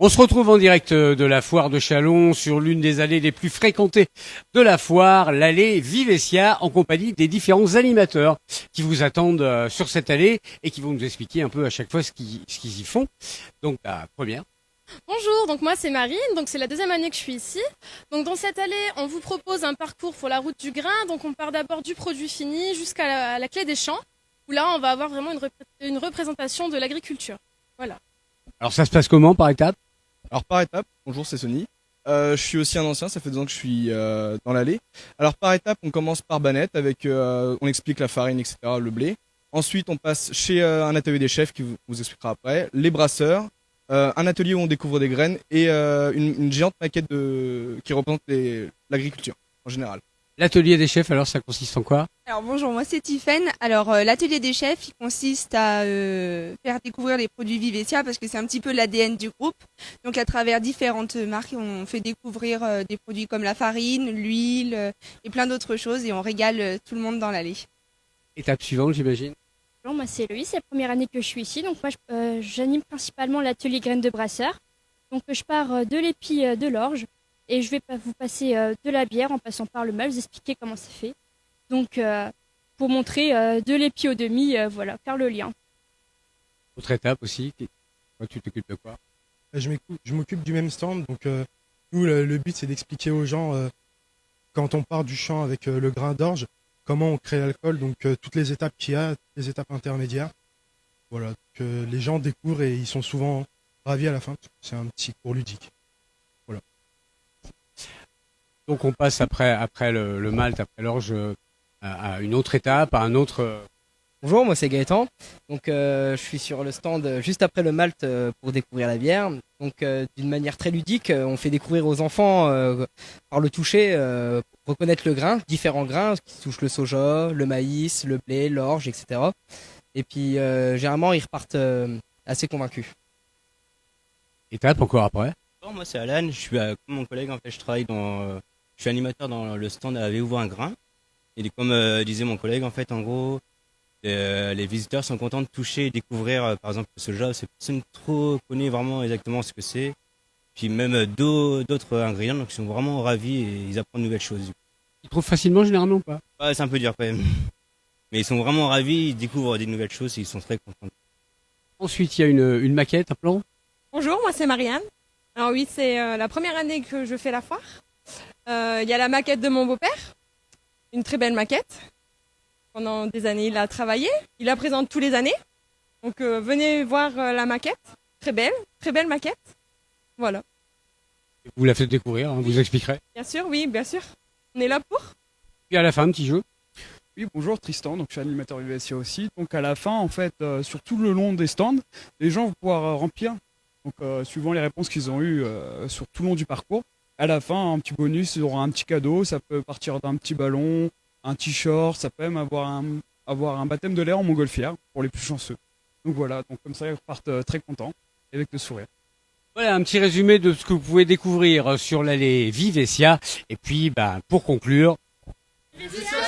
On se retrouve en direct de la foire de Châlons sur l'une des allées les plus fréquentées de la foire, l'allée Vivessia, en compagnie des différents animateurs qui vous attendent sur cette allée et qui vont nous expliquer un peu à chaque fois ce qu'ils y font. Donc la première. Bonjour, donc moi c'est Marine, donc c'est la deuxième année que je suis ici. Donc dans cette allée, on vous propose un parcours pour la route du grain. Donc on part d'abord du produit fini jusqu'à la clé des champs, où là on va avoir vraiment une représentation de l'agriculture. Voilà. Alors ça se passe comment par étapes? Alors par étape, bonjour, c'est Sony. Je suis aussi un ancien, ça fait 2 ans que je suis dans l'allée. Alors par étape, on commence par Banette avec, on explique la farine, etc., le blé. Ensuite, on passe chez un atelier des chefs qui vous expliquera après, les brasseurs, un atelier où on découvre des graines et une géante maquette qui représente l'agriculture en général. L'atelier des chefs, alors ça consiste en quoi? Alors bonjour, moi c'est Tiffaine. Alors l'atelier des chefs, il consiste à faire découvrir les produits Vivessia parce que c'est un petit peu l'ADN du groupe. Donc à travers différentes marques, on fait découvrir des produits comme la farine, l'huile et plein d'autres choses et on régale tout le monde dans l'allée. Étape suivante, j'imagine. Bonjour, moi c'est Louis, c'est la première année que je suis ici. Donc moi j'anime principalement l'atelier graines de brasseur. Donc je pars de l'épi de l'orge et je vais vous passer de la bière en passant par le malt, vous expliquer comment c'est fait. Donc pour montrer de l'épi au demi, voilà, faire le lien. Autre étape aussi. Toi, tu t'occupes de quoi? Je m'occupe du même stand. Donc nous, le but c'est d'expliquer aux gens quand on part du champ avec le grain d'orge, comment on crée l'alcool, donc toutes les étapes qu'il y a, les étapes intermédiaires. Voilà, que les gens découvrent et ils sont souvent ravis à la fin. C'est un petit cours ludique. Voilà. Donc on passe après le malt, après l'orge, à une autre étape, à un autre. Bonjour, moi c'est Gaëtan. Donc je suis sur le stand juste après le malt pour découvrir la bière. Donc d'une manière très ludique, on fait découvrir aux enfants par le toucher, reconnaître le grain, différents grains qui touchent le soja, le maïs, le blé, l'orge, etc. Et puis généralement ils repartent assez convaincus. Étape encore après. Bon, moi c'est Alan, je suis comme mon collègue, en fait je travaille je suis animateur dans le stand à Avez-vous un grain. Et comme disait mon collègue, en fait en gros les visiteurs sont contents de toucher et découvrir par exemple le soja, c'est personne trop connaît vraiment exactement ce que c'est. Puis même d'autres ingrédients, donc ils sont vraiment ravis et ils apprennent de nouvelles choses. Ils trouvent facilement généralement ou pas? Ouais, c'est un peu dur quand même. Mais ils sont vraiment ravis, ils découvrent des nouvelles choses et ils sont très contents. Ensuite, il y a une maquette, un plan. Bonjour, moi c'est Marianne. Alors oui, c'est la première année que je fais la foire. Il y a la maquette de mon beau-père, une très belle maquette. Pendant des années, il a travaillé, il la présente tous les années. Donc venez voir la maquette, très belle maquette. Voilà. Vous la faites découvrir, hein, vous expliquerez. Bien sûr, oui, bien sûr. On est là pour. Puis à la fin, un petit jeu. Oui, bonjour Tristan, donc je suis animateur Vivessia aussi. Donc à la fin, en fait, sur tout le long des stands, les gens vont pouvoir remplir, donc suivant les réponses qu'ils ont eues sur tout le long du parcours. À la fin, un petit bonus, ils auront un petit cadeau, ça peut partir d'un petit ballon, un t-shirt, ça peut même avoir un baptême de l'air en montgolfière pour les plus chanceux. Donc voilà, donc comme ça ils repartent très contents et avec le sourire. Voilà un petit résumé de ce que vous pouvez découvrir sur l'allée Vivessia. Et puis, pour conclure. Vivessia